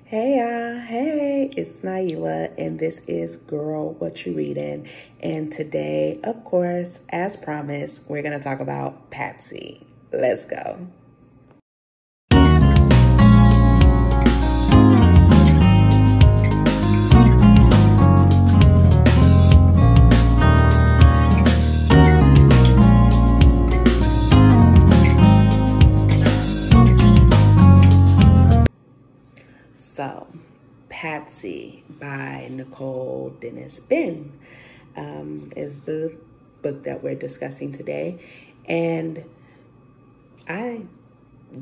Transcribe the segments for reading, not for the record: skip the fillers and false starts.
Hey, it's Naila, and this is Girl, What You Reading? And today, of course, as promised, we're going to talk about Patsy. Let's go. So, Patsy by Nicole Dennis Benn is the book that we're discussing today. And I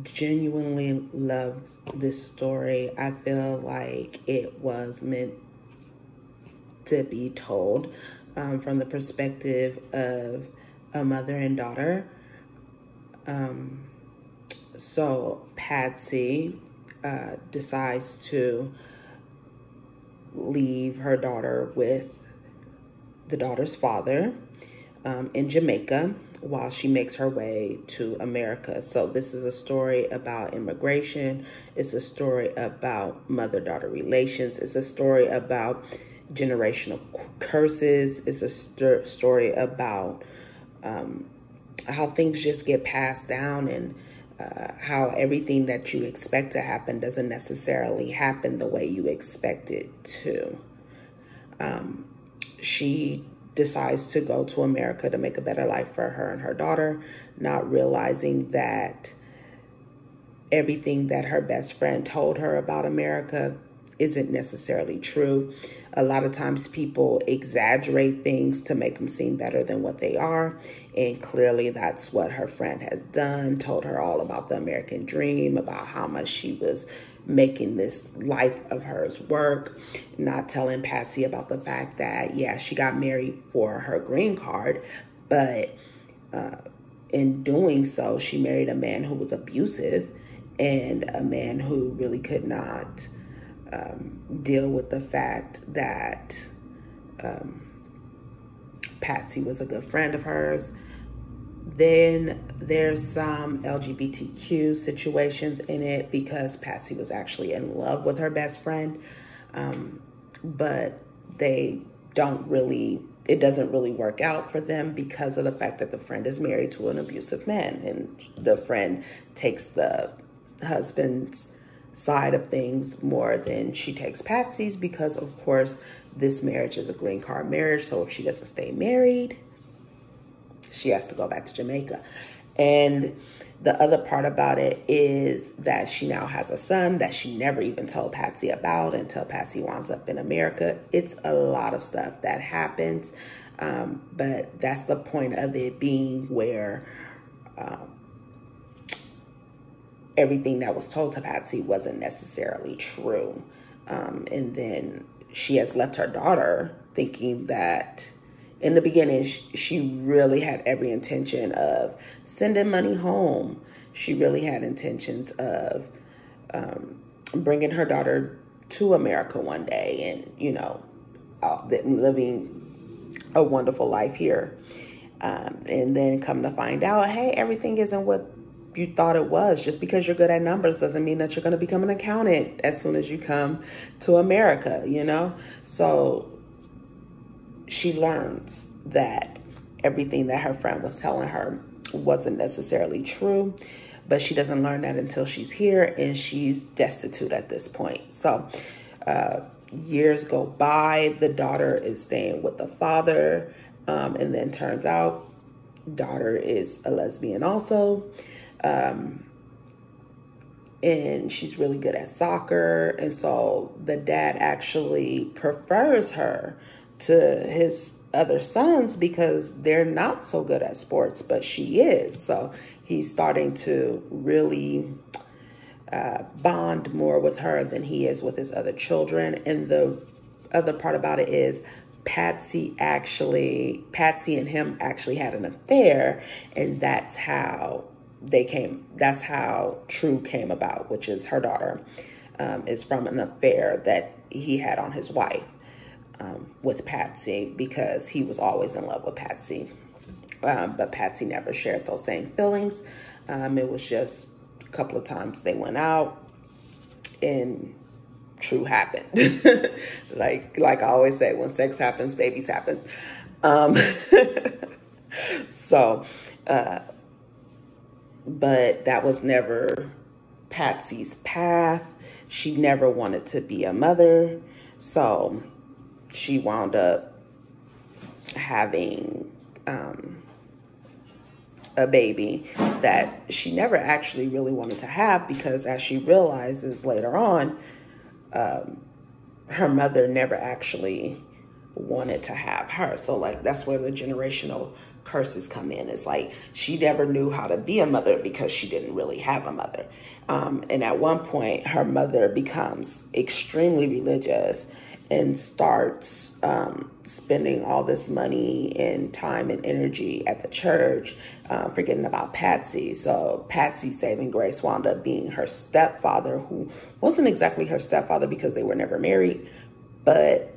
genuinely loved this story. I feel like it was meant to be told from the perspective of a mother and daughter. So Patsy decides to leave her daughter with the daughter's father in Jamaica while she makes her way to America. So this is a story about immigration. It's a story about mother-daughter relations. It's a story about generational curses. It's a story about how things just get passed down, and how everything that you expect to happen doesn't necessarily happen the way you expect it to. She decides to go to America to make a better life for her and her daughter, not realizing that everything that her best friend told her about America isn't necessarily true. A lot of times people exaggerate things to make them seem better than what they are. And clearly that's what her friend has done, told her all about the American dream, about how much she was making this life of hers work, not telling Patsy about the fact that, yeah, she got married for her green card, but in doing so, she married a man who was abusive and a man who really could not deal with the fact that Patsy was a good friend of hers. Then there's some LGBTQ situations in it because Patsy was actually in love with her best friend, but it doesn't really work out for them because of the fact that the friend is married to an abusive man, and the friend takes the husband's side of things more than she takes Patsy's, because of course this marriage is a green card marriage. So if she doesn't stay married, she has to go back to Jamaica. And the other part about it is that she now has a son that she never even told Patsy about until Patsy winds up in America. It's a lot of stuff that happens, but that's the point of it being where everything that was told to Patsy wasn't necessarily true. And then she has left her daughter thinking that in the beginning, she really had every intention of sending money home. She really had intentions of bringing her daughter to America one day and, you know, living a wonderful life here. And then come to find out, hey, everything isn't what you thought it was. Just because you're good at numbers doesn't mean that you're going to become an accountant as soon as you come to America, you know? So she learns that everything that her friend was telling her wasn't necessarily true, but she doesn't learn that until she's here, and she's destitute at this point. So years go by, the daughter is staying with the father, and then turns out daughter is a lesbian also. And she's really good at soccer. And so the dad actually prefers her to his other sons because they're not so good at sports, but she is. So he's starting to really bond more with her than he is with his other children. And the other part about it is Patsy and him actually had an affair, and that's how True came about, which is her daughter, is from an affair that he had on his wife with Patsy, because he was always in love with Patsy. But Patsy never shared those same feelings. It was just a couple of times they went out and True happened. like I always say, when sex happens, babies happen. So, but that was never Patsy's path. She never wanted to be a mother. So she wound up having a baby that she never actually really wanted to have, because as she realizes later on, her mother never actually wanted to have her. So like, that's where the generational curses come in. It's like, she never knew how to be a mother because she didn't really have a mother. And at one point, her mother becomes extremely religious and starts spending all this money and time and energy at the church, forgetting about Patsy. So Patsy's saving grace wound up being her stepfather, who wasn't exactly her stepfather because they were never married. But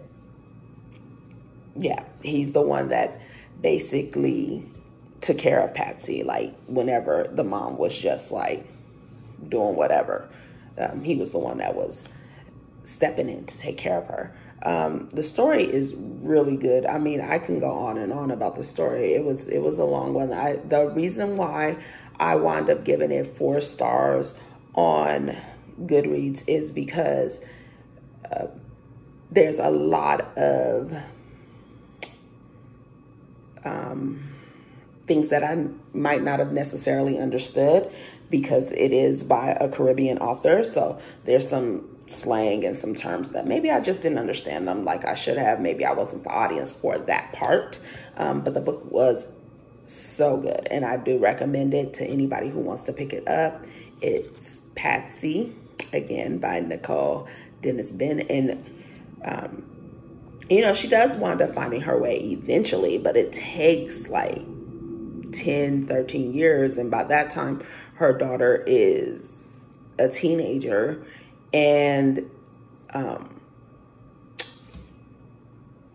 yeah, he's the one that basically took care of Patsy, like whenever the mom was just like doing whatever. He was the one that was stepping in to take care of her. The story is really good. I mean, I can go on and on about the story. It was a long one. The reason why I wound up giving it 4 stars on Goodreads is because there's a lot of things that I might not have necessarily understood, because it is by a Caribbean author. So there's some slang and some terms that maybe I just didn't understand them like I should have. Maybe I wasn't the audience for that part. But the book was so good, and I do recommend it to anybody who wants to pick it up. It's Patsy, again, by Nicole Dennis Ben. And you know, she does wind up finding her way eventually, but it takes like 10, 13 years. And by that time, her daughter is a teenager. And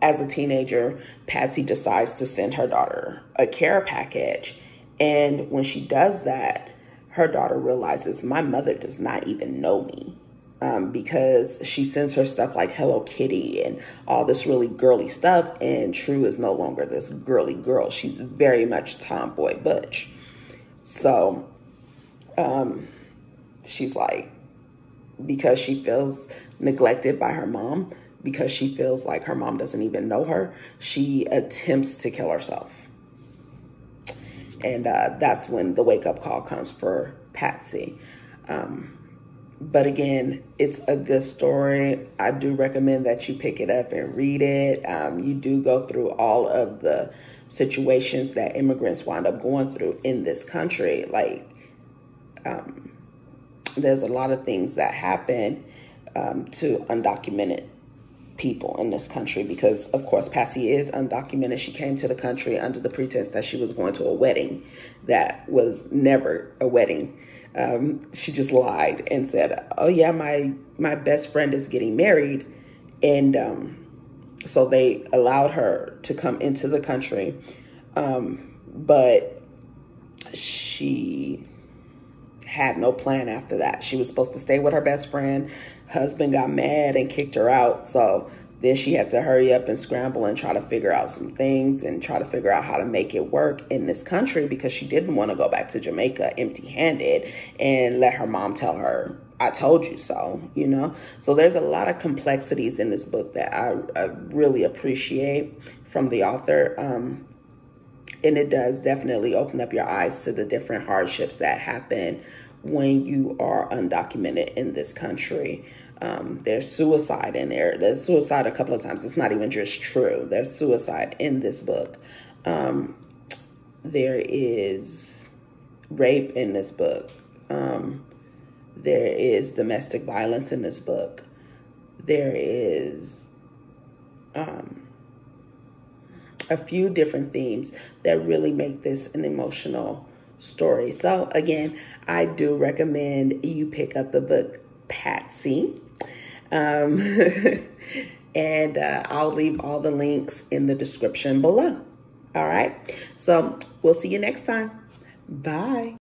as a teenager, Patsy decides to send her daughter a care package. And when she does that, her daughter realizes, my mother does not even know me. Because she sends her stuff like Hello Kitty and all this really girly stuff. And True is no longer this girly girl. She's very much tomboy butch. So she's like, because she feels neglected by her mom, because she feels like her mom doesn't even know her, she attempts to kill herself. And that's when the wake-up call comes for Patsy. But again, it's a good story. I do recommend that you pick it up and read it. You do go through all of the situations that immigrants wind up going through in this country. Like, there's a lot of things that happen to undocumented people in this country, because of course Patsy is undocumented. She came to the country under the pretense that she was going to a wedding that was never a wedding. She just lied and said, oh yeah, my best friend is getting married. And so they allowed her to come into the country. But she had no plan after that. She was supposed to stay with her best friend. Husband got mad and kicked her out. So then she had to hurry up and scramble and try to figure out some things and try to figure out how to make it work in this country, because she didn't want to go back to Jamaica empty-handed and let her mom tell her, I told you so, you know? So there's a lot of complexities in this book that I really appreciate from the author. And it does definitely open up your eyes to the different hardships that happen when you are undocumented in this country. There's suicide in there. There's suicide a couple of times. It's not even just True. There's suicide in this book. There is rape in this book. There is domestic violence in this book. There is a few different themes that really make this an emotional story. So again, I do recommend you pick up the book Patsy. And I'll leave all the links in the description below. All right. So we'll see you next time. Bye.